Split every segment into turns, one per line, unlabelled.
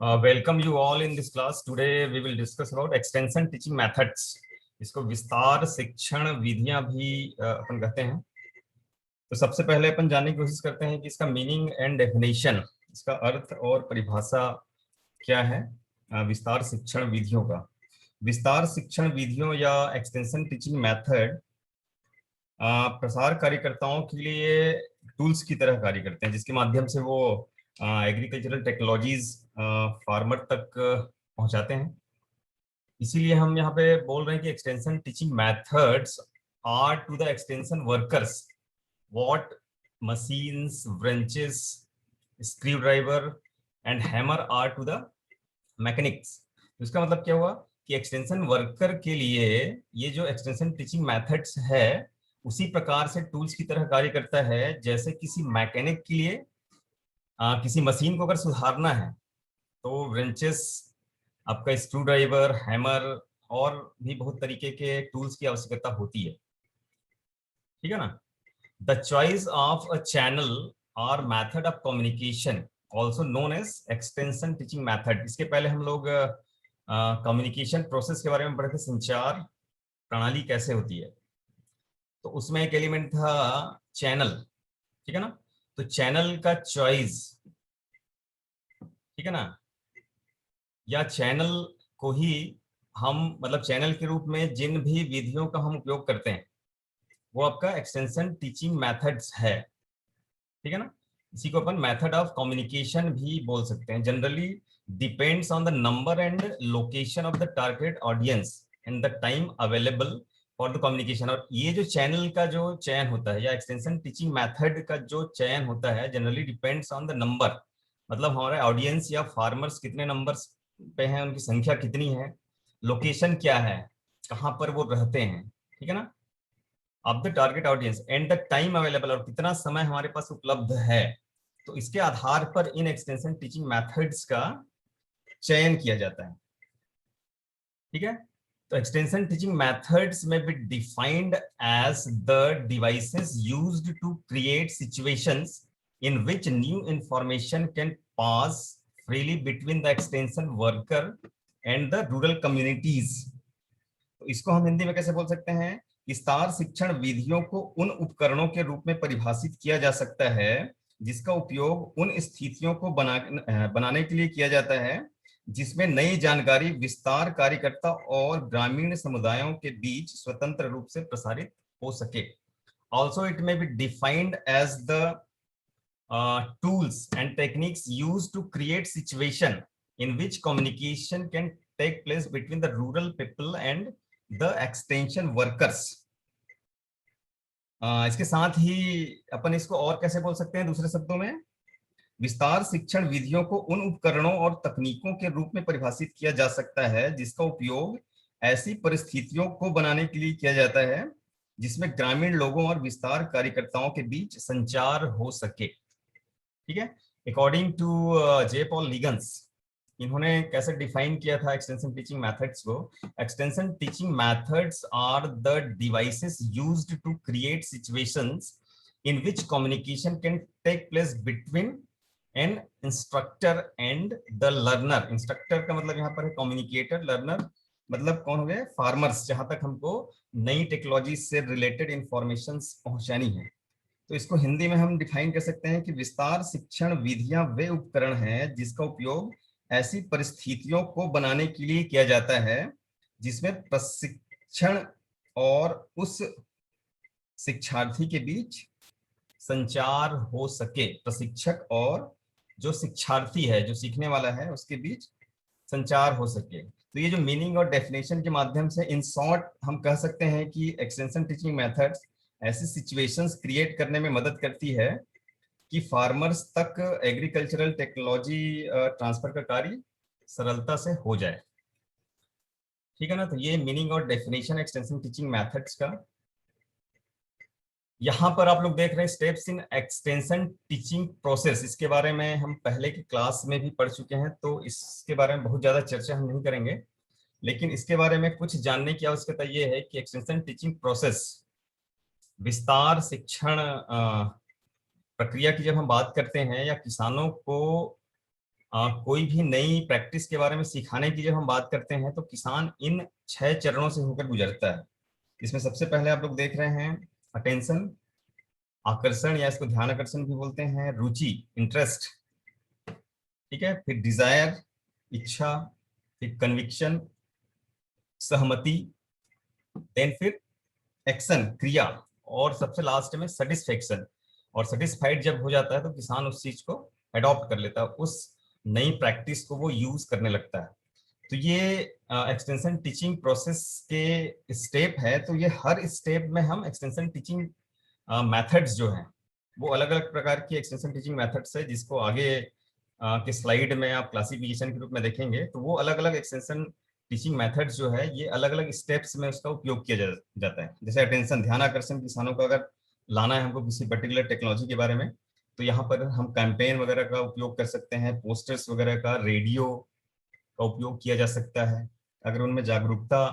Welcome you all in this class. Today we will discuss about extension teaching methods. इसको विस्तार शिक्षण विधियां भी अपन कहते हैं। तो सबसे पहले अपन जानने की कोशिश करते हैं कि इसका मीनिंग एंड डेफिनेशन, इसका अर्थ और परिभाषा क्या है विस्तार शिक्षण विधियों का। विस्तार शिक्षण विधियों या एक्सटेंशन टीचिंग मेथड प्रसार कार्यकर्ताओं के लिए टूल्स की तरह कार्य करते हैं, जिसके माध्यम से वो एग्रीकल्चरल टेक्नोलॉजीज फार्मर तक पहुंचाते हैं। इसीलिए हम यहाँ पे बोल रहे हैं कि extension teaching methods are to the extension workers what machines, wrenches, screwdriver and hammer are to the mechanics. इसका मतलब क्या हुआ कि एक्सटेंशन वर्कर के लिए ये जो एक्सटेंशन टीचिंग मेथड्स है उसी प्रकार से टूल्स की तरह कार्य करता है जैसे किसी मैकेनिक के लिए किसी मशीन को अगर सुधारना है तो wrenches, आपका स्क्रू ड्राइवर, हैमर और भी बहुत तरीके के टूल्स की आवश्यकता होती है। ठीक है ना। The choice of a channel और method of communication also known as extension teaching method. इसके पहले हम लोग कम्युनिकेशन प्रोसेस के बारे में पढ़े थे, संचार प्रणाली कैसे होती है। तो उसमें एक एलिमेंट था चैनल, ठीक है ना। तो चैनल का चॉइस, ठीक है ना, या चैनल को ही हम मतलब चैनल के रूप में जिन भी विधियों का हम उपयोग करते हैं वो आपका एक्सटेंशन टीचिंग मेथड्स है। ठीक है ना। इसी को अपन मेथड ऑफ कम्युनिकेशन भी बोल सकते हैं। Generally depends on the number and location of the target audience and the time available for the communication. और ये जो चैनल का जो चयन होता है या एक्सटेंशन टीचिंग मेथड का जो चयन होता है generally depends on the number, मतलब हमारे ऑडियंस या फार्मर्स कितने नंबर्स पे हैं, उनकी संख्या कितनी है, लोकेशन क्या है, कहाँ पर वो रहते हैं, ठीक है ना, of the target audience and the time available, और कितना समय हमारे पास उपलब्ध है। तो इसके आधार पर इन एक्सटेंशन टीचिंग मेथड्स का चयन किया जाता है। ठीक है। तो एक्सटेंशन टीचिंग मेथड्स में be defined as the devices used to create situations in which new information can pass freely between the extension worker and the rural communities। तो इसको हम हिंदी में कैसे बोल सकते हैं? विस्तार शिक्षण विधियों को उन उपकरणों के रूप में परिभाषित किया जा सकता है जिसका उपयोग उन स्थितियों को बनाने के लिए किया जाता है जिसमें नई जानकारी विस्तार कार्यकर्ता और ग्रामीण समुदायों के बीच स्वतंत्र रूप से प्रसारित हो सके। Also it may be defined as the tools and techniques used to create situation in which communication can take place between the rural people and the extension workers। इसके साथ ही अपन इसको और कैसे बोल सकते हैं दूसरे शब्दों में? विस्तार शिक्षण विधियों को उन उपकरणों और तकनीकों के रूप में परिभाषित किया जा सकता है जिसका उपयोग ऐसी परिस्थितियों को बनाने के लिए किया जाता है जिसमें ग्रामीण लोगों और विस्तार कार्यकर्ताओं के बीच संचार हो सके। ठीक है। According to J Paul Leagans, इन्होंने कैसे डिफाइन किया था एक्सटेंशन टीचिंग मेथड्स को? Extension teaching methods are the devices used to create situations in which communication can take place between an instructor and the learner. Instructor का मतलब यहाँ पर है कम्युनिकेटर, लर्नर मतलब कौन हो गए? फार्मर्स, जहां तक हमको नई टेक्नोलॉजी से रिलेटेड इंफॉर्मेशन पहुंचानी है। तो इसको हिंदी में हम डिफाइन कर सकते हैं कि विस्तार शिक्षण विधियां वे उपकरण हैं जिसका उपयोग ऐसी परिस्थितियों को बनाने के लिए किया जाता है जिसमें प्रशिक्षण और उस शिक्षार्थी के बीच संचार हो सके। प्रशिक्षक और जो शिक्षार्थी है, जो सीखने वाला है, उसके बीच संचार हो सके। तो ये जो मीनिंग और डेफिनेशन के माध्यम से इन शॉर्ट हम कह सकते हैं कि एक्सटेंशन टीचिंग मेथड्स ऐसी सिचुएशंस क्रिएट करने में मदद करती है कि फार्मर्स तक एग्रीकल्चरल टेक्नोलॉजी ट्रांसफर का कार्य सरलता से हो जाए। ठीक है ना। तो ये मीनिंग और डेफिनेशन एक्सटेंशन टीचिंग मेथड्स का। यहाँ पर आप लोग देख रहे हैं steps in extension teaching process. इसके बारे में हम पहले की क्लास में भी पढ़ चुके हैं, तो इसके बारे में बहुत ज्यादा चर्चा हम नहीं करेंगे, लेकिन इसके बारे में कुछ जानने की आवश्यकता ये है कि एक्सटेंशन टीचिंग प्रोसेस, विस्तार शिक्षण प्रक्रिया की जब हम बात करते हैं या किसानों को कोई भी नई प्रैक्टिस के बारे में सिखाने की जब हम बात करते हैं तो किसान इन 6 चरणों से होकर गुजरता है। इसमें सबसे पहले आप लोग देख रहे हैं अटेंशन, आकर्षण या इसको ध्यान आकर्षण भी बोलते हैं, रुचि इंटरेस्ट, ठीक है, फिर डिजायर इच्छा, फिर कन्विक्शन सहमति, देन फिर एक्शन क्रिया, और सबसे लास्ट में सेटिस्फेक्शन। और सेटिस्फाइड जब हो जाता है तो किसान उस चीज को अडॉप्ट कर लेता है, उस नई प्रैक्टिस को वो यूज करने लगता है। तो ये एक्सटेंशन टीचिंग प्रोसेस के स्टेप है। तो ये हर स्टेप में हम एक्सटेंशन टीचिंग मेथड्स जो हैं वो अलग अलग प्रकार की एक्सटेंशन टीचिंग मेथड्स है, जिसको आगे के स्लाइड में आप क्लासिफिकेशन के रूप में देखेंगे। तो वो अलग अलग एक्सटेंशन टीचिंग मेथड्स जो है ये अलग अलग स्टेप्स में उसका उपयोग किया जाता है। जैसे अटेंशन ध्यान आकर्षण किसानों का अगर लाना है हमको किसी पर्टिकुलर टेक्नोलॉजी के बारे में, तो यहाँ पर हम कैंपेन वगैरह का उपयोग कर सकते हैं, पोस्टर्स वगैरह का, रेडियो का उपयोग किया जा सकता है। अगर उनमें जागरूकता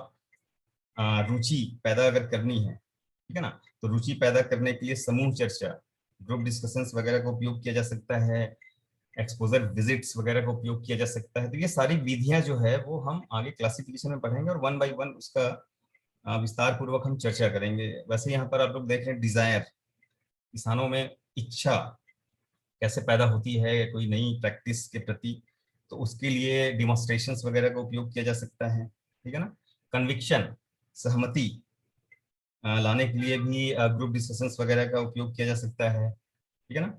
रुचि पैदा अगर करनी है, ठीक है ना, तो रुचि पैदा करने के लिए समूह चर्चा, ग्रुप डिस्कशंस वगैरह का उपयोग किया जा सकता है, एक्सपोजर विजिट्स वगैरह का उपयोग किया जा सकता है। तो ये सारी विधियां जो है वो हम आगे क्लासिफिकेशन में पढ़ेंगे और वन बाय वन उसका विस्तार पूर्वक हम चर्चा करेंगे। वैसे यहाँ पर आप लोग देख रहे हैं डिजायर, किसानों में इच्छा कैसे पैदा होती है कोई नई प्रैक्टिस के प्रति, तो उसके लिए डिमॉन्स्ट्रेशंस वगैरह का उपयोग किया जा सकता है, ठीक है ना। कन्विक्शन सहमति लाने के लिए भी ग्रुप डिस्कशंस वगैरह का उपयोग किया जा सकता है, ठीक है ना।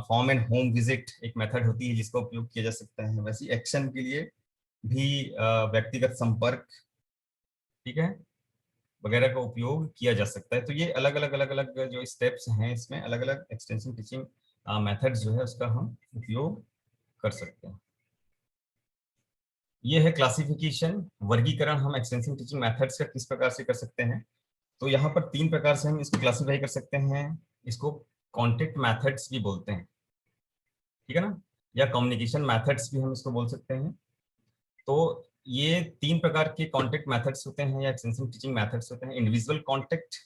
फॉर्म एंड होम विजिट एक मेथड होती है जिसका उपयोग किया जा सकता है। वैसे एक्शन के लिए भी व्यक्तिगत संपर्क, ठीक है, वगैरह का उपयोग किया जा सकता है। तो ये अलग अलग जो स्टेप्स हैं इसमें अलग अलग एक्सटेंशन टीचिंग मेथड्स जो है उसका हम उपयोग कर सकते हैं। ये है क्लासिफिकेशन, वर्गीकरण हम एक्सटेंशन टीचिंग मेथड्स का किस प्रकार से कर सकते हैं। तो यहाँ पर 3 प्रकार से हम इसको क्लासिफाई कर सकते हैं। इसको कॉन्टेक्ट मेथड्स भी बोलते हैं, ठीक है ना, या कम्युनिकेशन मेथड्स भी हम इसको बोल सकते हैं। तो ये 3 प्रकार के कॉन्टेक्ट मेथड्स होते हैं या एक्सटेंशन टीचिंग मेथड्स होते हैं। इंडिविजुअल कॉन्टेक्ट,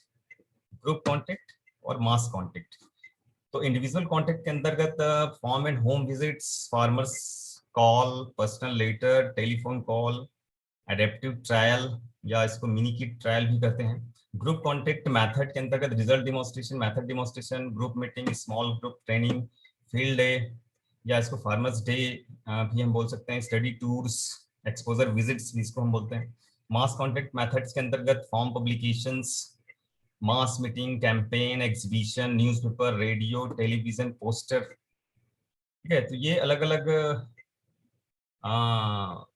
ग्रुप कॉन्टेक्ट और मास कॉन्टेक्ट। तो इंडिविजुअल कॉन्टेक्ट के अंतर्गत farm and home visits, farmers call, personal letter, telephone call, adaptive trial या इसको मिनी किट ट्रायल भी कहते हैं। ग्रुप कॉन्टेक्ट मेथड के अंतर्गत result demonstration, method demonstration, group meeting, small group training, field day या इसको फार्मर्स डे भी हम बोल सकते हैं, स्टडी टूर्स, एक्सपोजर विजिट्स भी इसको हम बोलते हैं। मास कॉन्टेक्ट मेथड्स के अंतर्गत form publications, mass meeting, campaign, exhibition, newspaper, radio, television, poster, ठीक है। तो ये अलग अलग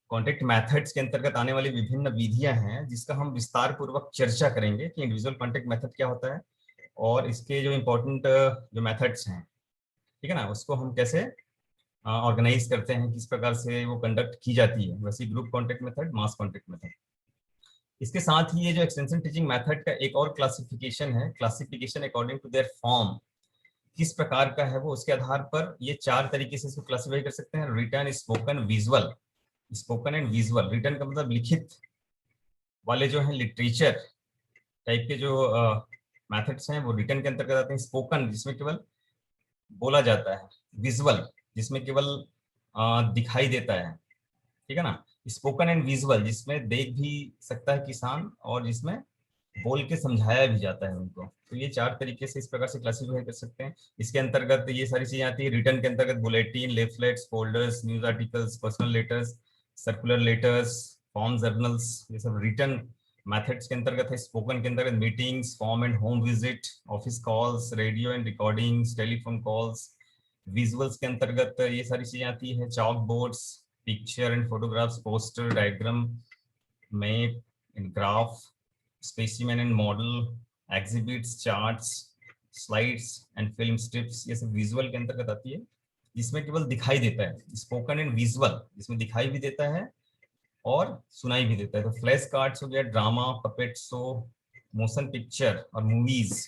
कॉन्टेक्ट मेथड्स के अंतर्गत आने वाली विभिन्न विधियां हैं जिसका हम विस्तार पूर्वक चर्चा करेंगे कि इंडिविजुअल कॉन्टेक्ट मेथड क्या होता है और इसके जो इम्पोर्टेंट जो मेथड्स हैं, ठीक है ना, उसको हम कैसे ऑर्गेनाइज करते हैं, किस प्रकार से वो कंडक्ट की जाती है। वैसे ग्रुप कॉन्टेक्ट मेथड, मास कॉन्टेक्ट मेथड। इसके साथ ही ये जो एक्सटेंशन टीचिंग मेथड का एक और क्लासिफिकेशन है, classification according to their form, किस प्रकार का है वो, उसके आधार पर ये 4 तरीके से इसको क्लासिफाई कर सकते हैं। Written, spoken, visual. Spoken and visual, written का मतलब लिखित वाले जो है लिटरेचर टाइप के जो मेथड्स हैं वो रिटन के अंतर्गत आते हैं। स्पोकन जिसमें केवल बोला जाता है, विजुअल जिसमें केवल दिखाई देता है, ठीक है ना। स्पोकन एंड विजुअल जिसमें देख भी सकता है किसान और जिसमें बोल के समझाया भी जाता है उनको। तो ये 4 तरीके से इस प्रकार से क्लासिफाई कर सकते हैं। इसके अंतर्गत ये सारी चीजें आती है। रिटर्न के अंतर्गत bulletin, leaflets, folders, news articles, personal letters, circular letters, form journals, ये सब रिटर्न मेथड्स के अंतर्गत है। स्पोकन के अंतर्गत meetings, form and home visit, office calls, radio and recordings, telephone calls. Visuals के अंतर्गत ये सारी चीजें आती है। Chalk boards, picture and photographs, poster, diagram, map and graph, specimen and model, exhibits, charts, slides and film strips, ये सब visual के अंतर्गत आती है जिसमें केवल दिखाई देता है। स्पोकन एंड विजुअल जिसमें दिखाई भी देता है और सुनाई भी देता है। तो फ्लैश कार्ड्स हो गया, drama, puppet show, motion picture और movies,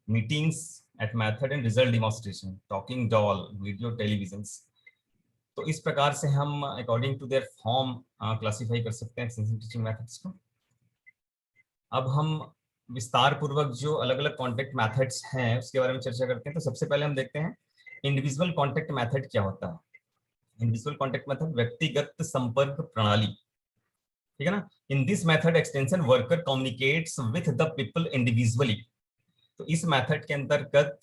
meetings at method and result demonstration, talking doll, video, television. तो इस प्रकार से हम according to their form classify कर सकते हैं एक्सटेंशन टीचिंग मेथड्स को। अब हम विस्तार पूर्वक जो अलग अलग कॉन्टेक्ट मेथड्स हैं उसके बारे में चर्चा करते हैं। तो सबसे पहले हम देखते हैं इंडिविजुअल कॉन्टेक्ट मेथड क्या होता है। इनविजिबल कॉन्टेक्ट मेथड व्यक्तिगत संपर्क प्रणाली, ठीक है ना। In this method extension worker communicates with the people individually. तो इस मेथड के अंतर्गत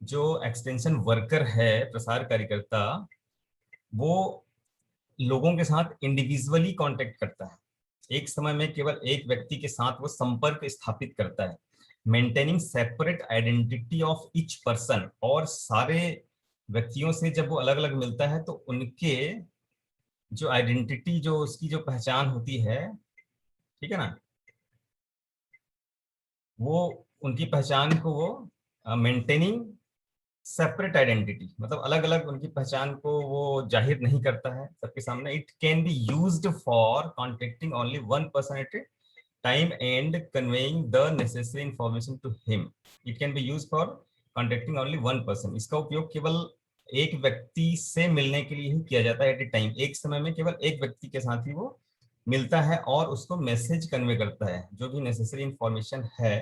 जो एक्सटेंशन वर्कर है, प्रसार कार्यकर्ता, वो लोगों के साथ इंडिविजुअली कांटेक्ट करता है, एक समय में केवल एक व्यक्ति के साथ वो संपर्क स्थापित करता है, maintaining separate identity of each person. और सारे व्यक्तियों से जब वो अलग अलग मिलता है तो उनके जो आइडेंटिटी, जो उसकी जो पहचान होती है, ठीक है ना, वो उनकी पहचान को वो मेंटेनिंग सेपरेट आइडेंटिटी, मतलब अलग अलग उनकी पहचान को वो जाहिर नहीं करता है सबके सामने। It can be used for contacting only one person at a time and conveying the necessary information to him. It can be used for contacting only one person. इसका उपयोग केवल एक व्यक्ति से मिलने के लिए ही किया जाता है एट ए टाइम, एक समय में केवल एक व्यक्ति के साथ ही वो मिलता है और उसको मैसेज कन्वे करता है। जो भी नेसेसरी इंफॉर्मेशन है,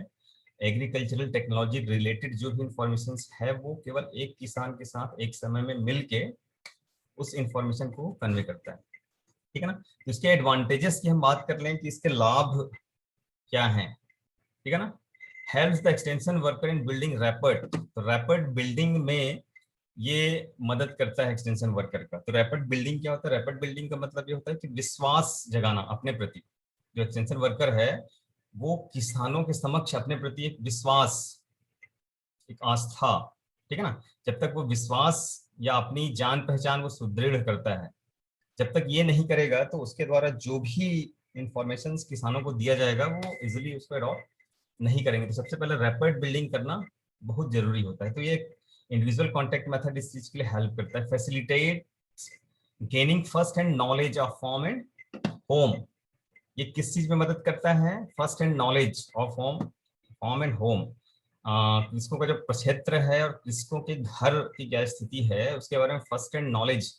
एग्रीकल्चरल टेक्नोलॉजी रिलेटेड जो भी इंफॉर्मेशन है, वो केवल एक किसान के साथ एक समय में मिलके उस इंफॉर्मेशन को कन्वे करता है, ठीक है ना। तो इसके एडवांटेजेस की हम बात कर लें कि इसके लाभ क्या हैं, ठीक है ना। Helps the extension worker in building rapid. तो रैपिड बिल्डिंग में ये मदद करता है एक्सटेंशन वर्कर का। तो रैपिड बिल्डिंग क्या होता है? रैपिड बिल्डिंग का मतलब ये होता है कि विश्वास जगाना अपने प्रति। जो एक्सटेंशन वर्कर है वो किसानों के समक्ष अपने प्रति एक विश्वास, एक आस्था, ठीक है ना। जब तक वो विश्वास या अपनी जान पहचान वो सुदृढ़ करता है, जब तक ये नहीं करेगा तो उसके द्वारा जो भी इंफॉर्मेशन किसानों को दिया जाएगा वो इजिली उसको अडॉप्ट नहीं करेंगे। तो सबसे पहले रैपिड बिल्डिंग करना बहुत जरूरी होता है। तो ये इंडिविजुअल कॉन्टेक्ट मेथड इस चीज के लिए हेल्प करता है। Facilitate gaining first hand knowledge of farm and home. ये किस चीज में मदद करता है? First hand knowledge of farm and home. कृषकों का जो क्षेत्र है और कृषकों के घर की क्या स्थिति है उसके बारे में फर्स्ट हैंड नॉलेज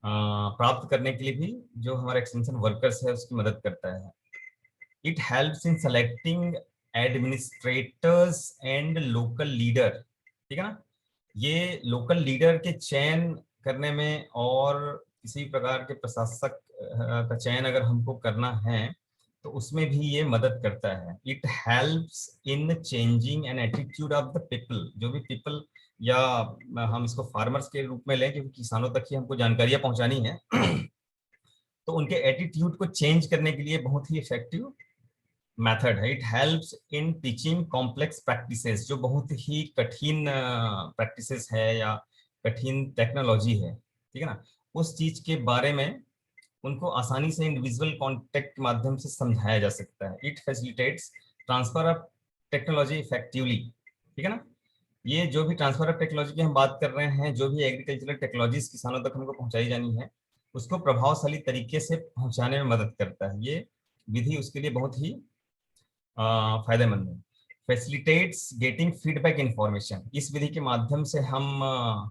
प्राप्त करने के लिए भी जो हमारे एक्सटेंशन वर्कर्स है उसकी मदद करता है। It helps in selecting administrators and local leader, ठीक है ना। ये लोकल लीडर के चयन करने में और किसी प्रकार के प्रशासक का चयन अगर हमको करना है तो उसमें भी ये मदद करता है। It helps in changing an attitude of the people. जो भी पीपल, या हम इसको फार्मर्स के रूप में लें क्योंकि किसानों तक ही हमको जानकारियां पहुंचानी है तो उनके एटीट्यूड को चेंज करने के लिए बहुत ही इफेक्टिव मेथड है। It helps in teaching complex practices. जो बहुत ही कठिन प्रैक्टिसेस है या कठिन टेक्नोलॉजी है, ठीक है ना, उस चीज के बारे में उनको आसानी से इंडिविजुअल कॉन्टेक्ट के माध्यम से समझाया जा सकता है। It facilitates transfer of technology effectively, ठीक है ना। ये जो भी ट्रांसफर ऑफ टेक्नोलॉजी की हम बात कर रहे हैं, जो भी एग्रीकल्चरल टेक्नोलॉजीज किसानों तक हमको पहुंचाई जानी है, उसको प्रभावशाली तरीके से पहुंचाने में मदद करता है। ये विधि उसके लिए बहुत ही फायदेमंद है। Facilitates getting feedback information. इस विधि के माध्यम से हम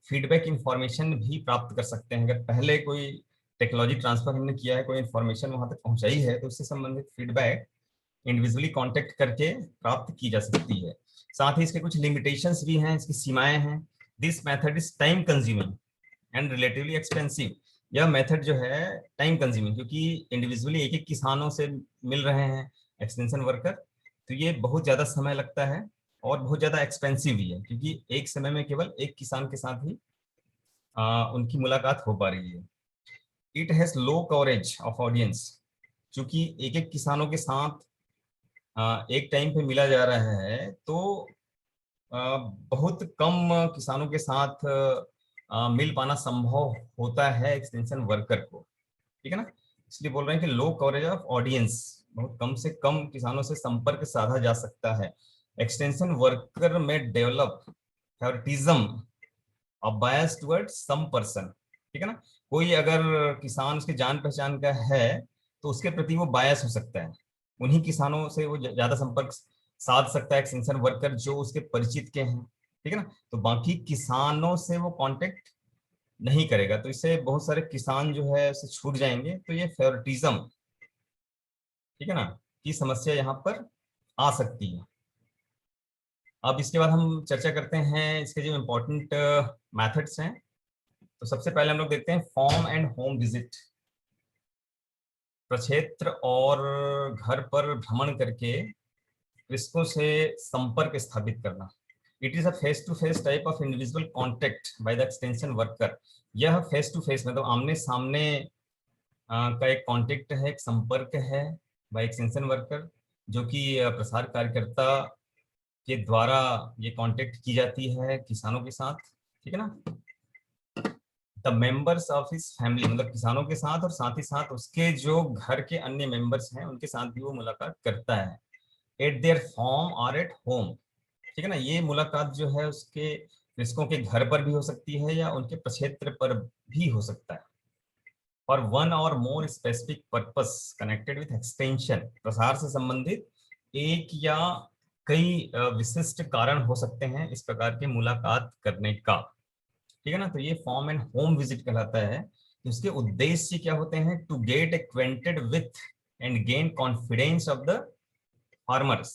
फीडबैक इंफॉर्मेशन भी प्राप्त कर सकते हैं। अगर पहले कोई टेक्नोलॉजी ट्रांसफर हमने किया है, कोई इंफॉर्मेशन वहां तक पहुंचाई है, तो उससे संबंधित फीडबैक इंडिविजुअली कांटेक्ट करके प्राप्त की जा सकती है। साथ ही इसके कुछ लिमिटेशंस भी हैं, इसकी सीमाएं हैं। This method is time consuming and relatively expensive. यह मेथड जो है टाइम कंज्यूमिंग, क्योंकि इंडिविजुअली एक एक किसानों से मिल रहे हैं एक्सटेंशन वर्कर, तो ये बहुत ज़्यादा समय लगता है और बहुत ज़्यादा एक्सपेंसिव भी है, क्योंकि एक समय में केवल एक किसान के साथ ही उनकी मुलाकात हो पा रही है। It has low coverage of audience. चूंकि एक एक किसानों के साथ एक टाइम पे मिला जा रहा है तो बहुत कम किसानों के साथ मिल पाना संभव होता है एक्सटेंशन वर्कर को, ठीक है ना। इसलिए बोल रहे हैं कि लो कवरेज ऑफ ऑडियंस, बहुत कम से कम किसानों से संपर्क साधा जा सकता है। एक्सटेंशन वर्कर में डेवलप फेवरेटिज्म और बायस टुवर्ड्स सम पर्सन, ठीक है ना। कोई अगर किसान उसके जान पहचान का है तो उसके प्रति वो बायस हो सकता है, उन्हीं किसानों से वो ज्यादा संपर्क साध सकता है एक्सटेंशन वर्कर जो उसके परिचित के हैं, ठीक है ना। तो बाकी किसानों से वो कांटेक्ट नहीं करेगा, तो इससे बहुत सारे किसान जो है उसे छूट जाएंगे। तो ये फेवरेटिज्म, ठीक है ना, की समस्या यहाँ पर आ सकती है। अब इसके बाद हम चर्चा करते हैं इसके जो इम्पोर्टेंट मेथड्स हैं। तो सबसे पहले हम लोग देखते हैं फार्म एंड होम विजिट। प्रक्षेत्र और घर पर भ्रमण करके कृषकों से संपर्क स्थापित करना। It is a face to face type of individual contact by the extension worker. यह फेस टू फेस मतलब आमने सामने का एक कॉन्टेक्ट है, एक संपर्क है बाय एक्सटेंशन वर्कर, जो कि प्रसार कार्यकर्ता के द्वारा ये कांटेक्ट की जाती है किसानों के साथ, ठीक है ना। The members of his family मतलब किसानों के साथ और साथ ही साथ उसके जो घर के अन्य मेंबर्स हैं उनके साथ भी वो मुलाकात करता है। एट देयर फॉर्म और एट होम, ठीक है ना। ये मुलाकात जो है उसके कृषकों के घर पर भी हो सकती है या उनके प्रक्षेत्र पर भी हो सकता है। और वन और more specific purpose connected with extension, प्रसार से संबंधित एक या कई विशिष्ट कारण हो सकते हैं इस प्रकार की मुलाकात करने का, ठीक है ना। तो ये फॉर्म एंड होम विजिट कहलाता है। इसके उद्देश्य क्या होते हैं? To get acquainted with and gain confidence of the farmers,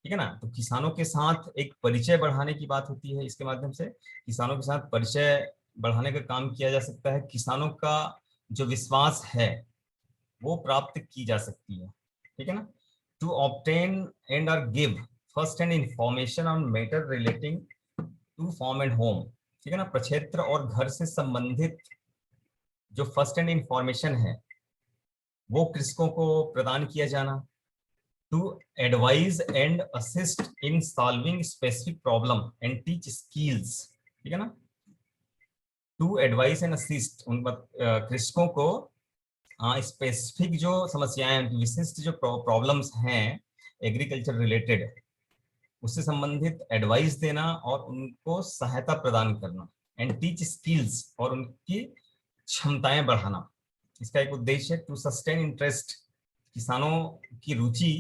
ठीक है ना। तो किसानों के साथ एक परिचय बढ़ाने की बात होती है। इसके माध्यम से किसानों के साथ परिचय बढ़ाने का काम किया जा सकता है। किसानों का जो विश्वास है वो प्राप्त की जा सकती है, ठीक है ना। टू ऑब्टेन एंड और give first hand information on matter relating to farm and home, ठीक है ना। प्रक्षेत्र और घर से संबंधित जो फर्स्ट हैंड इंफॉर्मेशन है वो कृषकों को प्रदान किया जाना। To advise and assist in solving specific problem and teach skills, ठीक है ना। टू एडवाइस एंड असिस्ट उन कृषकों को स्पेसिफिक जो समस्याएं, विशिष्ट जो प्रॉब्लम्स हैं एग्रीकल्चर रिलेटेड, उससे संबंधित एडवाइस देना और उनको सहायता प्रदान करना। एंड टीच स्किल्स और उनकी क्षमताएं बढ़ाना। इसका एक उद्देश्य है टू सस्टेन इंटरेस्ट, किसानों की रुचि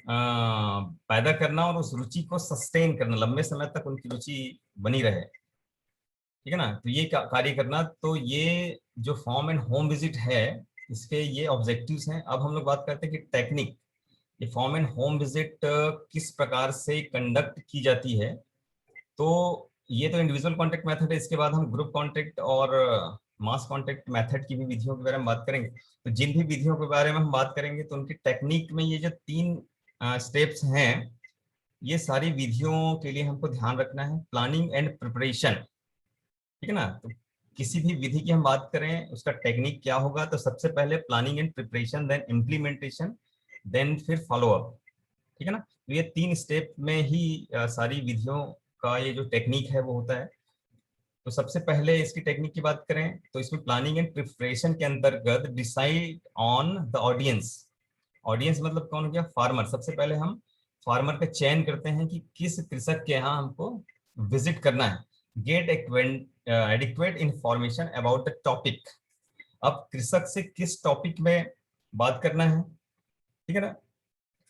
पैदा करना और उस रुचि को सस्टेन करना, लंबे समय तक उनकी रुचि बनी रहे, ठीक है ना। तो ये कार्य करना। तो ये जो फॉर्म एंड होम विजिट है इसके ये ऑब्जेक्टिव्स हैं। अब हम लोग बात करते हैं कि टेक्निक, ये फॉर्म एंड होम विजिट किस प्रकार से कंडक्ट की जाती है। तो ये तो इंडिविजुअल कॉन्टेक्ट मेथड है। इसके बाद हम ग्रुप कॉन्टेक्ट और मास कॉन्टेक्ट मेथड की भी विधियों के बारे में बात करेंगे। तो जिन भी विधियों के बारे में हम बात करेंगे तो उनकी टेक्निक में ये जो 3 स्टेप्स हैं, ये सारी विधियों के लिए हमको ध्यान रखना है। प्लानिंग एंड प्रिपरेशन, ठीक है ना। तो किसी भी विधि की हम बात करें उसका टेक्निक क्या होगा, तो सबसे पहले planning and preparation, then implementation, then फिर फॉलो अप, ठीक है ना। तो ये 3 स्टेप में ही सारी विधियों का ये जो टेक्निक है वो होता है। तो सबसे पहले इसकी टेक्निक की बात करें तो इसमें प्लानिंग एंड प्रिपरेशन के अंतर्गत decide on the audience. Audience मतलब कौन हो गया? फार्मर। सबसे पहले हम फार्मर का चयन करते हैं कि किस कृषक के यहाँ हमको विजिट करना है। Get adequate information about the topic, अब कृषक से किस टॉपिक में बात करना है, ठीक है ना,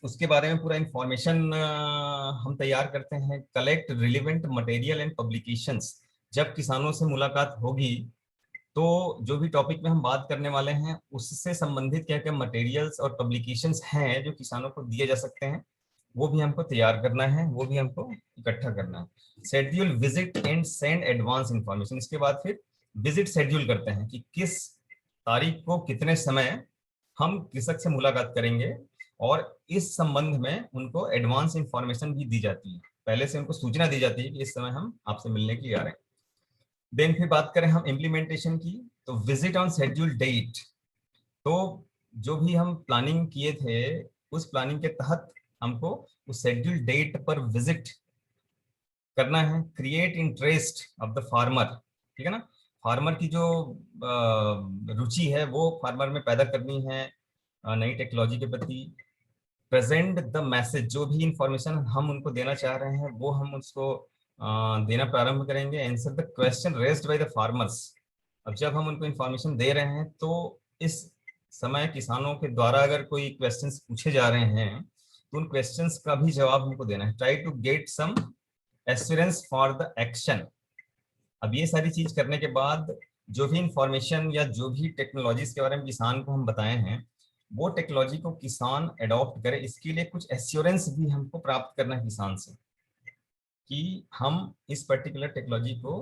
उसके बारे में पूरा इंफॉर्मेशन हम तैयार करते हैं। Collect relevant material and publications, जब किसानों से मुलाकात होगी तो जो भी टॉपिक में हम बात करने वाले हैं उससे संबंधित क्या क्या मटेरियल्स और पब्लिकेशंस हैं जो किसानों को दिए जा सकते हैं, वो भी हमको तैयार करना है, वो भी हमको इकट्ठा करना है। Schedule visit and send advance information, इसके बाद फिर विजिट शेड्यूल करते हैं कि किस तारीख को कितने समय हम कृषक से मुलाकात करेंगे, और इस संबंध में उनको एडवांस इंफॉर्मेशन भी दी जाती है, पहले से उनको सूचना दी जाती है कि इस समय हम आपसे मिलने के लिए आ रहे हैं। देन फिर बात करें हम इम्प्लीमेंटेशन की, तो विजिट ऑन शेड्यूल डेट, तो जो भी हम प्लानिंग किए थे उस प्लानिंग के तहत हमको उस शेड्यूल डेट पर विजिट करना है। Create interest of the farmer, ठीक है ना, फार्मर की जो रुचि है वो फार्मर में पैदा करनी है नई टेक्नोलॉजी के प्रति। प्रेजेंट द मैसेज, जो भी इंफॉर्मेशन हम उनको देना चाह रहे हैं वो हम उसको देना प्रारंभ करेंगे। Answer the question raised by the farmers, अब जब हम उनको इंफॉर्मेशन दे रहे हैं तो इस समय किसानों के द्वारा अगर कोई क्वेश्चंस पूछे जा रहे हैं तो उन क्वेश्चंस का भी जवाब हमको देना है। Try to get some assurance for the action, अब ये सारी चीज करने के बाद जो भी इंफॉर्मेशन या जो भी टेक्नोलॉजीज के बारे में किसान को हम बताए हैं वो टेक्नोलॉजी को किसान अडॉप्ट करे, इसके लिए कुछ एश्योरेंस भी हमको प्राप्त करना है किसान से कि हम इस पर्टिकुलर टेक्नोलॉजी को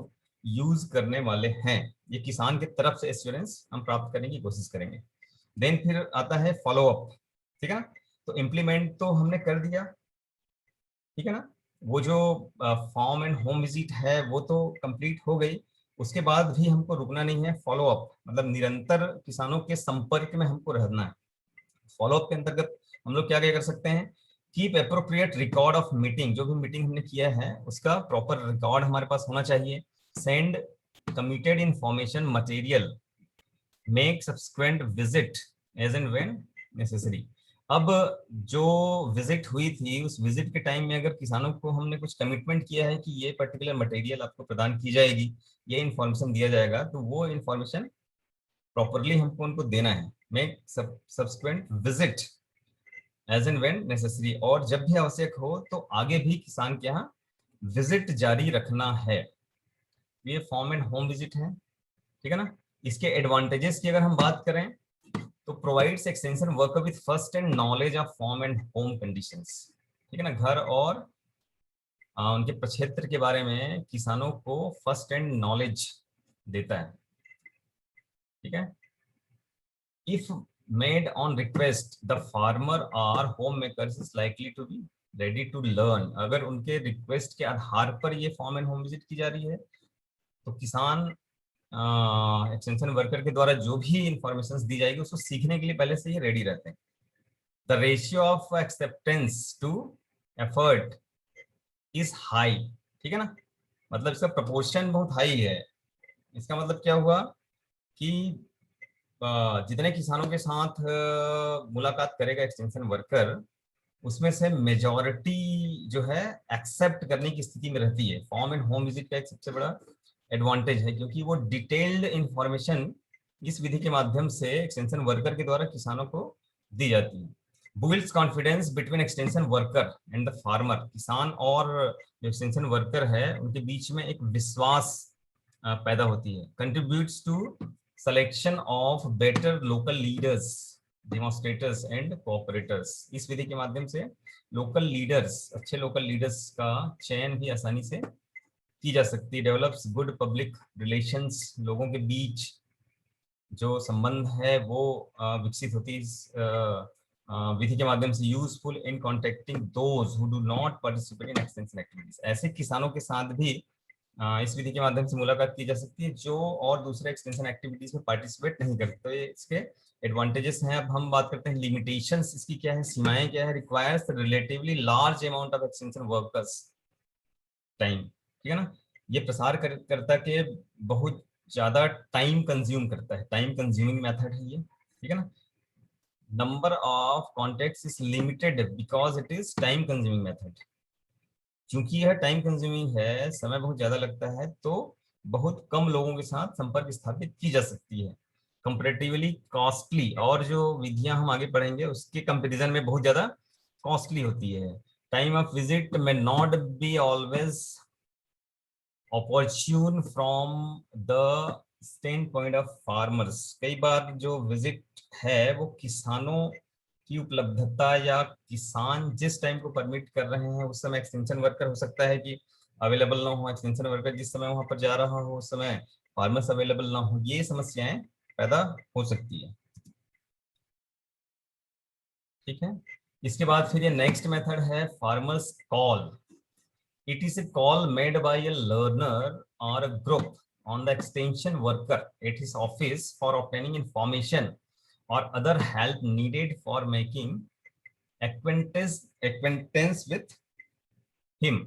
यूज करने वाले हैं। ये किसान की तरफ से एश्योरेंस हम प्राप्त करने की कोशिश करेंगे। देन फिर आता है फॉलो अप, ठीक है ना। तो इम्प्लीमेंट तो हमने कर दिया, ठीक है ना। वो जो फार्म एंड होम विजिट है वो तो कंप्लीट हो गई। उसके बाद भी हमको रुकना नहीं है, फॉलो अप मतलब निरंतर किसानों के संपर्क में हमको रहना है। फॉलो अप के अंतर्गत हम लोग क्या क्या कर सकते हैं, keep appropriate record of meeting, जो भी मीटिंग हमने किया है उसका प्रॉपर रिकॉर्ड हमारे पास होना चाहिए। Send committed information material, make subsequent visit as and when necessary. अब जो विजिट हुई थी उस विजिट के टाइम में अगर किसानों को हमने कुछ कमिटमेंट किया है कि ये पर्टिकुलर मटेरियल आपको प्रदान की जाएगी, ये इन्फॉर्मेशन दिया जाएगा, तो वो इन्फॉर्मेशन प्रॉपरली हमको उनको देना है। Make subsequent visit as and when necessary, और जब भी आवश्यक हो तो आगे भी किसान के यहाँ विजिट जारी रखना है। ये फॉर्म एंड होम विजिट है, ठीक है ना। इसके एडवांटेजेस की अगर हम बात करें तो provides extension worker with first and knowledge of farm and home conditions, ठीक है ना। घर और उनके प्रक्षेत्र के बारे में किसानों को फर्स्ट एंड नॉलेज देता है, ठीक है। If made on request the farmer और home makers is likely to be ready to learn, अगर उनके रिक्वेस्ट के आधार पर ये फॉर्म एंड होम विजिट की जा रही है तो किसान एक्सटेंशन वर्कर के द्वारा जो भी इंफॉर्मेशन दी जाएगी उसको सीखने के लिए पहले से ही रेडी रहते हैं। The ratio of acceptance to effort is high, ठीक है ना। मतलब इसका प्रपोर्शन बहुत हाई है। इसका मतलब क्या हुआ कि जितने किसानों के साथ मुलाकात करेगा एक्सटेंशन वर्कर, उसमें से मेजॉरिटी जो है एक्सेप्ट करने की स्थिति में रहती है। फॉर्म एंड होम विजिट का एक सबसे बड़ा एडवांटेज है क्योंकि वो डिटेल्ड इंफॉर्मेशन इस विधि के माध्यम से एक्सटेंशन वर्कर के द्वारा किसानों को दी जाती है। Builds confidence between extension worker and the farmer, किसान और जो एक्सटेंशन वर्कर है उनके बीच में एक विश्वास पैदा होती है। Contributes to selection of better local leaders, demonstrators and cooperators, इस विधि के माध्यम से लोकल लीडर्स, अच्छे लोकल लीडर्स का चयन भी आसानी से की जा सकती है। डेवलप्स गुड पब्लिक रिलेशंस, लोगों के बीच जो संबंध है वो विकसित होती है विधि के माध्यम से। Useful in contacting those who do not participate in extension activities, ऐसे किसानों के साथ भी इस विधि के माध्यम से मुलाकात की जा सकती है जो और दूसरे एक्सटेंशन एक्टिविटीज में पार्टिसिपेट नहीं करते। तो ये इसके एडवांटेजेस हैं। अब हम बात करते हैं लिमिटेशंस, इसकी क्या है, सीमाएं क्या है। Requires relatively large amount of extension workers time, ठीक है ना। ये प्रसार करता के बहुत ज्यादा टाइम कंज्यूम करता है, टाइम कंज्यूमिंग मेथड है ये, ठीक है ना। Number of contacts is limited because it is time consuming method, क्योंकि यह टाइम कंज्यूमिंग है, समय बहुत ज्यादा लगता है, तो बहुत कम लोगों के साथ संपर्क स्थापित की जा सकती है। कंपेरेटिवली कॉस्टली, और जो विधियां हम आगे पढ़ेंगे उसके कंपैरिजन में बहुत ज्यादा कॉस्टली होती है। टाइम ऑफ विजिट में not be always opportune from the standpoint of farmers, कई बार जो विजिट है वो किसानों की उपलब्धता या किसान जिस टाइम को परमिट कर रहे हैं उस समय एक्सटेंशन वर्कर हो सकता है कि अवेलेबल ना हो। एक्सटेंशन वर्कर जिस समय वहां पर जा रहा हो उस समय फार्मर्स अवेलेबल ना हो, ये समस्याएं पैदा हो सकती है, ठीक है। इसके बाद फिर ये नेक्स्ट मेथड है farmers call. It is a call made by a learner or a group on the extension worker at his office for obtaining information or other help needed for making acquaintance with him,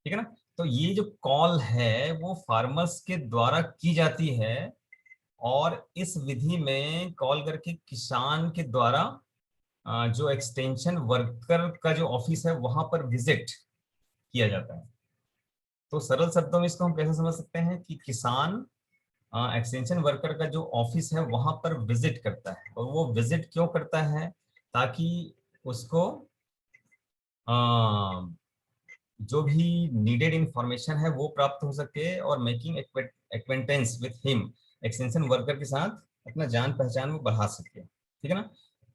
ठीक है ना। तो ये जो call है वो farmers के द्वारा की जाती है और इस विधि में कॉल करके किसान के द्वारा जो एक्सटेंशन वर्कर का जो ऑफिस है वहां पर विजिट किया जाता है। तो सरल शब्दों में इसको हम कैसे समझ सकते हैं कि किसान एक्सटेंशन वर्कर का जो ऑफिस है वहां पर विजिट करता है, और वो विजिट क्यों करता है, ताकि उसको जो भी नीडेड इंफॉर्मेशन है वो प्राप्त हो सके और making acquaintance with him, extension worker के साथ अपना जान पहचान वो बढ़ा सके, ठीक है ना।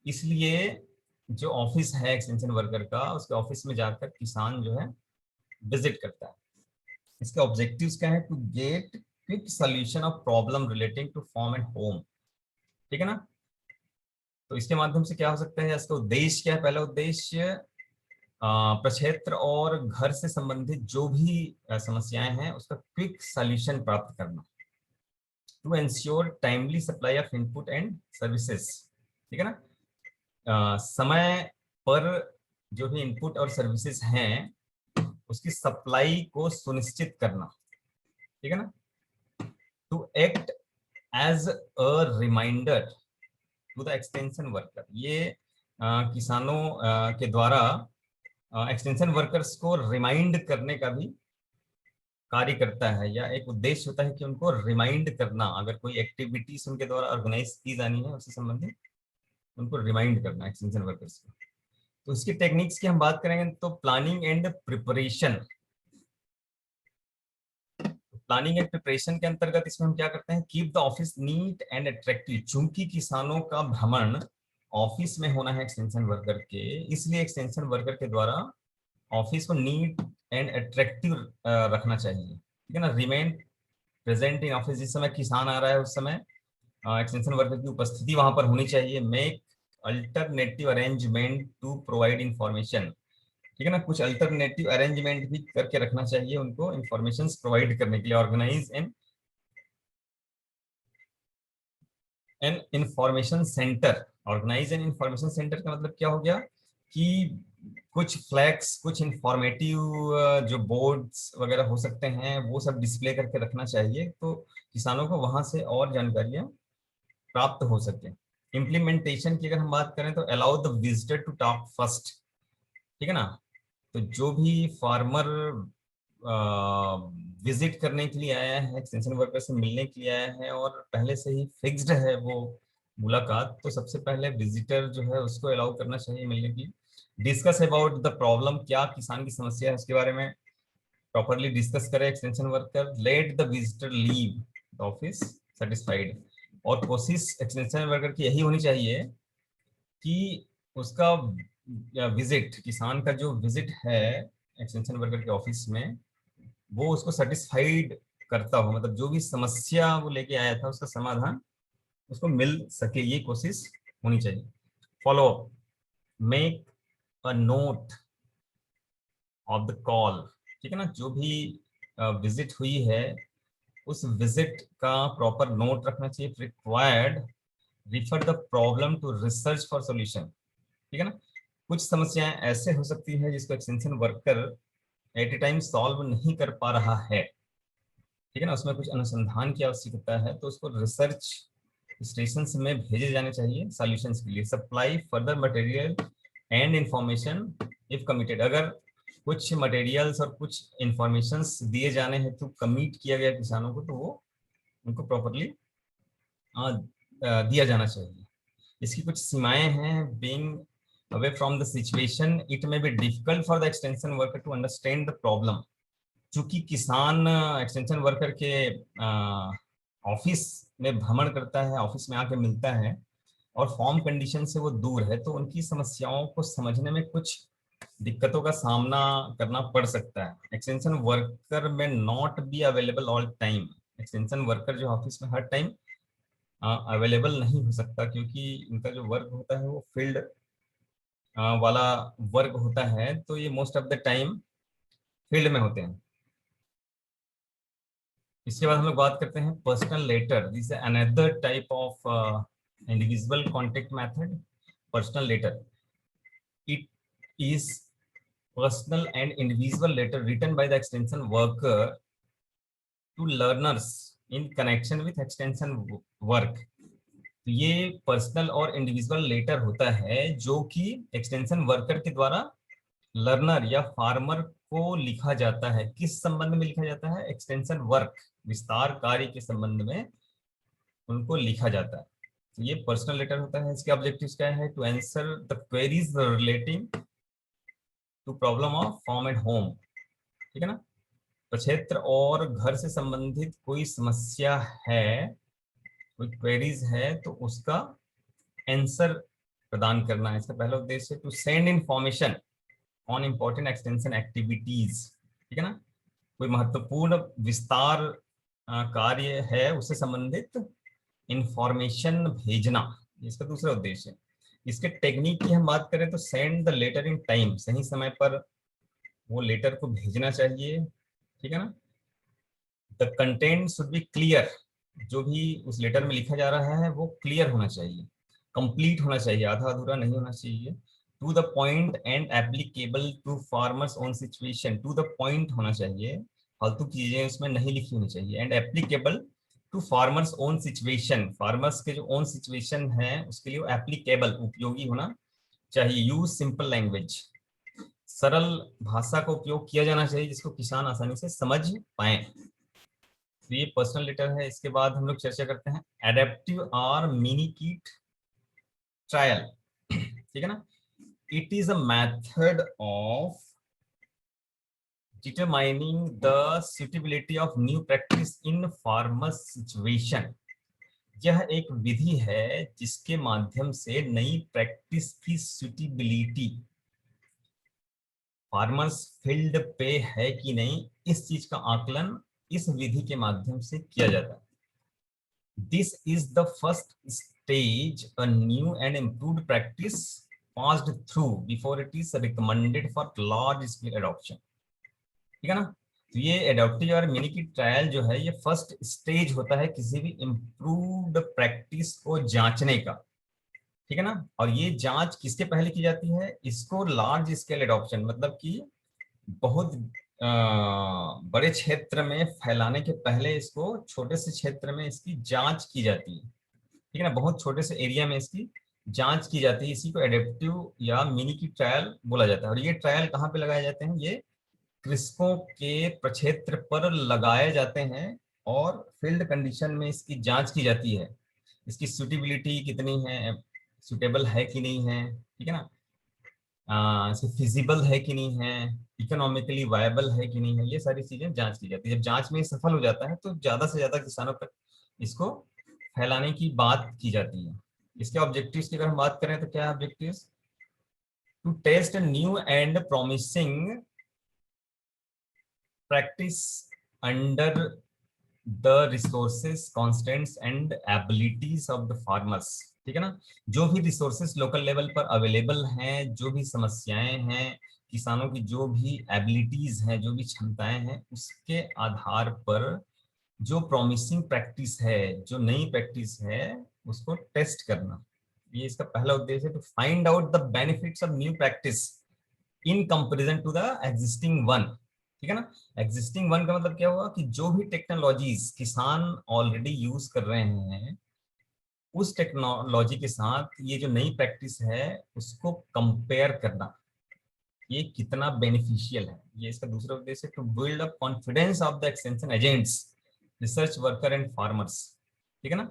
इसलिए जो ऑफिस है एक्सटेंशन वर्कर का, उसके ऑफिस में जाकर किसान जो है विजिट करता है। इसके ऑब्जेक्टिव्स क्या है? To get quick solution of problem relating to farm and home, ठीक है ना। तो इसके माध्यम से क्या हो सकता है, इसका उद्देश्य क्या है? पहला उद्देश्य प्रक्षेत्र और घर से संबंधित जो भी समस्याएं हैं उसका क्विक सॉल्यूशन प्राप्त करना, to ensure timely supply of input and services, ठीक है ना। समय पर जो भी इनपुट और सर्विसेज हैं उसकी सप्लाई को सुनिश्चित करना, ठीक है ना। To act as a reminder to the extension worker, ये किसानों के द्वारा एक्सटेंशन वर्कर्स को रिमाइंड करने का भी कार्य करता है, या एक उद्देश्य होता है कि उनको रिमाइंड करना, अगर कोई एक्टिविटीज उनके द्वारा ऑर्गेनाइज की जानी है उससे संबंधित उनको रिमाइंड करना एक्सटेंशन वर्कर्स को। तो इसकी टेक्निक्स की हम बात करेंगे तो planning and preparation. Planning and preparation के अंतर्गत इसमें हम क्या करते हैं, keep the office neat and attractive. चूंकि किसानों का भ्रमण ऑफिस में होना है एक्सटेंशन वर्कर के, इसलिए एक्सटेंशन वर्कर के द्वारा ऑफिस को नीट एंड अट्रैक्टिव रखना चाहिए, ठीक है ना। रिमेन प्रेजेंट इन ऑफिस, जिस समय किसान आ रहा है उस समय एक्सटेंशन वर्कर की उपस्थिति वहां पर होनी चाहिए। Make alternative arrangement to provide information, ठीक है ना। कुछ अल्टरनेटिव अरेंजमेंट भी करके रखना चाहिए उनको इंफॉर्मेशन प्रोवाइड करने के लिए। Organize an information centre. Organize an information centre का मतलब क्या हो गया कि कुछ फ्लैक्स, कुछ इंफॉर्मेटिव जो बोर्ड्स वगैरह हो सकते हैं वो सब डिस्प्ले करके रखना चाहिए, तो किसानों को वहां से और जानकारियां प्राप्त हो सके। इम्प्लीमेंटेशन की अगर हम बात करें तो allow the visitor to talk first, ठीक है ना। तो जो भी फार्मर विजिट करने के लिए आया है, एक्सटेंशन वर्कर से मिलने के लिए आया है और पहले से ही फिक्स्ड है वो मुलाकात, तो सबसे पहले विजिटर जो है उसको अलाउ करना चाहिए मिलने की। डिस्कस अबाउट द प्रॉब्लम, क्या किसान की समस्या है उसके बारे में प्रॉपरली डिस्कस करे extension worker. Let the visitor leave the office satisfied. और कोशिश एक्सटेंशन वर्कर की यही होनी चाहिए कि उसका विजिट, किसान का जो विजिट है एक्सटेंशन वर्कर के ऑफिस में, वो उसको सेटिस्फाइड करता हो, मतलब जो भी समस्या वो लेके आया था उसका समाधान उसको मिल सके, ये कोशिश होनी चाहिए। Follow up, make a note of the call, ठीक है ना। जो भी विजिट हुई है उस विजिट का प्रॉपर नोट रखना चाहिए। Required refer the problem to research for solution, ठीक है ना। कुछ समस्याएं ऐसे हो सकती है जिसको extension worker eight a time solve नहीं कर पा रहा है, ठीक है ना, उसमें कुछ अनुसंधान की आवश्यकता है, तो उसको रिसर्च स्टेशन में भेजे जाने चाहिए सॉल्यूशंस के लिए। Supply further material and information if committed, अगर कुछ मटेरियल्स और कुछ इंफॉर्मेशंस दिए जाने हेतु कमिट किया गया किसानों को, तो वो उनको प्रॉपरली दिया जाना चाहिए। इसकी कुछ सीमाएं हैं। Being away from the situation it may be difficult for the extension worker to understand the problem. चूंकि किसान एक्सटेंशन वर्कर के ऑफिस में भ्रमण करता है, ऑफिस में आके मिलता है और फॉर्म कंडीशन से वो दूर है, तो उनकी समस्याओं को समझने में कुछ दिक्कतों का सामना करना पड़ सकता है। एक्सटेंशन वर्कर में not be available all time. Extension worker जो ऑफिस में हर टाइम अवेलेबल नहीं हो सकता, क्योंकि उनका जो वर्क होता है वो फील्ड वाला वर्क होता है, तो ये most of the time field में होते हैं। इसके बाद हम लोग बात करते हैं personal letter. This another type of individual contact method. Personal letter, it is personal and individual letter written by the extension worker to learners in connection with extension work। तो ये पर्सनल और इंडिविजुअल लेटर होता है जो कि extension worker के द्वारा learner या फार्मर को लिखा जाता है। किस संबंध में लिखा जाता है? एक्सटेंशन वर्क, विस्तार कार्य के संबंध में उनको लिखा जाता है। तो ये पर्सनल लेटर होता है। इसके ऑब्जेक्टिव्स क्या है? To answer the queries relating to problem of farm and home, ठीक है ना। क्षेत्र और घर से संबंधित कोई समस्या है, कोई क्वेरीज है, तो उसका आंसर प्रदान करना है। इसका पहला उद्देश्य to send information on important extension activities, ठीक है ना। कोई महत्वपूर्ण विस्तार कार्य है, उससे संबंधित इंफॉर्मेशन भेजना, इसका दूसरा उद्देश्य है। इसके टेक्निक की हम बात करें तो send the letter in time, सही समय पर वो लेटर को भेजना चाहिए, ठीक है ना। The content should be clear, जो भी उस लेटर में लिखा जा रहा है वो क्लियर होना चाहिए, कंप्लीट होना चाहिए, आधा अधूरा नहीं होना चाहिए। To the point and applicable to farmers own situation, to the point होना चाहिए, फालतू चीजें उसमें नहीं लिखी होनी चाहिए। And applicable to farmers own situation, farmers के जो ओन सिचुएशन है उसके लिए एप्लीकेबल, उपयोगी होना चाहिए। यूज सिंपल लैंग्वेज, सरल भाषा का उपयोग किया जाना चाहिए जिसको किसान आसानी से समझ पाए। तो ये पर्सनल लेटर है। इसके बाद हम लोग चर्चा करते हैं एडेप्टिव और मिनी कीट ट्रायल, ठीक है ना। It is a method of determining the suitability of new practice in farmers situation. यह एक विधि है जिसके माध्यम से नई प्रैक्टिस की सुटेबिलिटी, फार्मर्स फील्ड पे है कि नहीं, इस चीज का आकलन इस विधि के माध्यम से किया जाता है। This is the first stage a new and improved practice passed through before it is recommended for large scale adoption, ठीक है ना। तो ये एडॉप्टिव और मिनी की ट्रायल जो है ये फर्स्ट स्टेज होता है किसी भी इम्प्रूव्ड प्रैक्टिस को जांचने का, ठीक है ना। और ये जांच किसके पहले की जाती है, इसको लार्ज स्केल एडॉप्शन, मतलब कि बहुत बड़े क्षेत्र में फैलाने के पहले इसको छोटे से क्षेत्र में इसकी जांच की जाती है, ठीक है ना। बहुत छोटे से एरिया में इसकी जांच की जाती है, इसी को एडेप्टिव या मिनी की ट्रायल बोला जाता है। और ये ट्रायल कहाँ पे लगाए जाते हैं, ये कृषकों के प्रक्षेत्र पर लगाए जाते हैं और फील्ड कंडीशन में इसकी जांच की जाती है, इसकी सुटेबिलिटी कितनी है, सुटेबल है कि नहीं है, ठीक है ना, इसकी फिजिबल है कि नहीं है, इकोनॉमिकली वायबल है कि नहीं है, ये सारी चीजें जांच की जाती है। जब जांच में सफल हो जाता है तो ज्यादा से ज्यादा किसानों तक इसको फैलाने की बात की जाती है। इसके ऑब्जेक्टिव्स की अगर हम बात करें तो क्या है objectives, to test new and promising practice under the resources constants and abilities of the farmers, ठीक है ना। जो भी रिसोर्सेस लोकल लेवल पर अवेलेबल हैं, जो भी समस्याएं हैं किसानों की, जो भी एबिलिटीज हैं, जो भी क्षमताएं हैं, उसके आधार पर जो प्रॉमिसिंग प्रैक्टिस है, जो नई प्रैक्टिस है, उसको टेस्ट करना। ये इसका पहला उद्देश्य है, to find out the benefits of new practice in comparison to the existing one, ठीक है ना। एग्जिस्टिंग वन का मतलब क्या हुआ कि जो भी टेक्नोलॉजीज किसान ऑलरेडी यूज कर रहे हैं उस टेक्नोलॉजी के साथ ये जो नई प्रैक्टिस है उसको कंपेयर करना, ये कितना बेनिफिशियल है। ये इसका दूसरा उद्देश्य है, to build up confidence of the extension agents, research worker and farmers, ठीक है ना।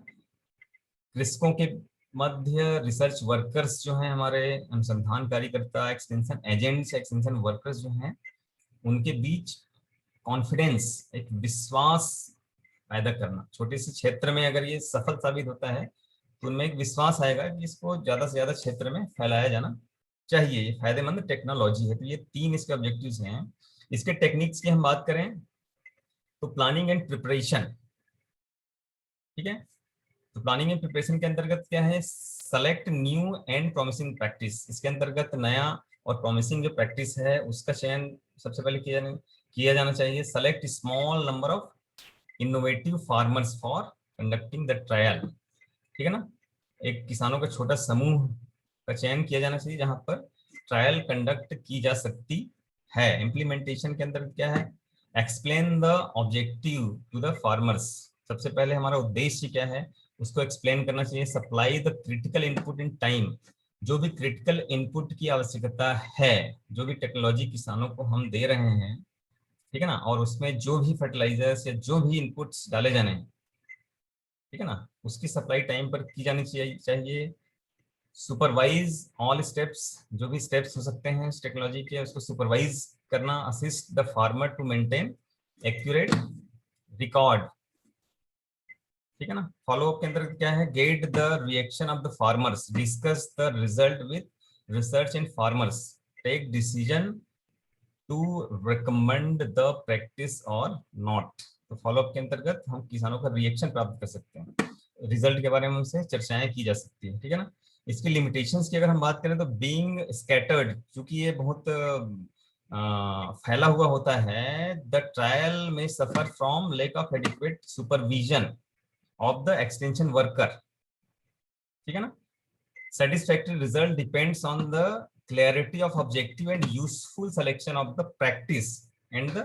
कृषकों के मध्य रिसर्च वर्कर्स जो हैं, हमारे अनुसंधान कार्यकर्ता, एक्सटेंशन एजेंट्स, एक्सटेंशन वर्कर्स जो हैं, उनके बीच कॉन्फिडेंस, एक विश्वास पैदा करना। छोटे से क्षेत्र में अगर ये सफल साबित होता है तो उनमें एक विश्वास आएगा कि इसको ज्यादा से ज्यादा क्षेत्र में फैलाया जाना चाहिए, ये फायदेमंद टेक्नोलॉजी है। तो ये तीन इसके ऑब्जेक्टिव्स हैं। इसके टेक्निक्स की हम बात करें तो प्लानिंग एंड प्रिपरेशन, ठीक है। तो प्लानिंग एंड प्रिपरेशन के अंतर्गत क्या है, select new and promising practice, इसके अंतर्गत नया और प्रॉमिसिंग जो प्रैक्टिस है उसका चयन सबसे पहले किया जाना चाहिए। Select small number of innovative farmers for conducting the trial, ठीक है ना। एक किसानों का छोटा समूह का चयन किया जाना चाहिए जहां पर ट्रायल कंडक्ट की जा सकती है। इम्प्लीमेंटेशन के अंदर क्या है, explain the objective to the farmers, सबसे पहले हमारा उद्देश्य क्या है उसको एक्सप्लेन करना चाहिए। Supply the critical input in time, जो भी क्रिटिकल इनपुट की आवश्यकता है, जो भी टेक्नोलॉजी किसानों को हम दे रहे हैं, ठीक है ना, और उसमें जो भी फर्टिलाइजर्स या जो भी इनपुट्स डाले जाने हैं, ठीक है ना, उसकी सप्लाई टाइम पर की जानी चाहिए। सुपरवाइज ऑल स्टेप्स, जो भी स्टेप्स हो सकते हैं इस टेक्नोलॉजी के उसको सुपरवाइज करना। Assist the farmer to maintain accurate record, ठीक है ना। फॉलोअप के अंदर क्या है, get the reaction of the farmers, discuss the result with research and farmers, take decision to recommend the practice और नॉट। तो फॉलोअप के अंतर्गत हम किसानों का रिएक्शन प्राप्त कर सकते हैं, रिजल्ट के बारे में उनसे चर्चाएं की जा सकती है, ठीक है ना। इसके लिमिटेशंस की अगर हम बात करें तो बीइंग स्कैटर्ड, क्योंकि ये बहुत फैला हुआ होता है, द ट्रायल में suffer from lack of adequate supervision of the extension worker, ठीक है ना। satisfactory result depends on the clarity of objective and useful selection of the practice and the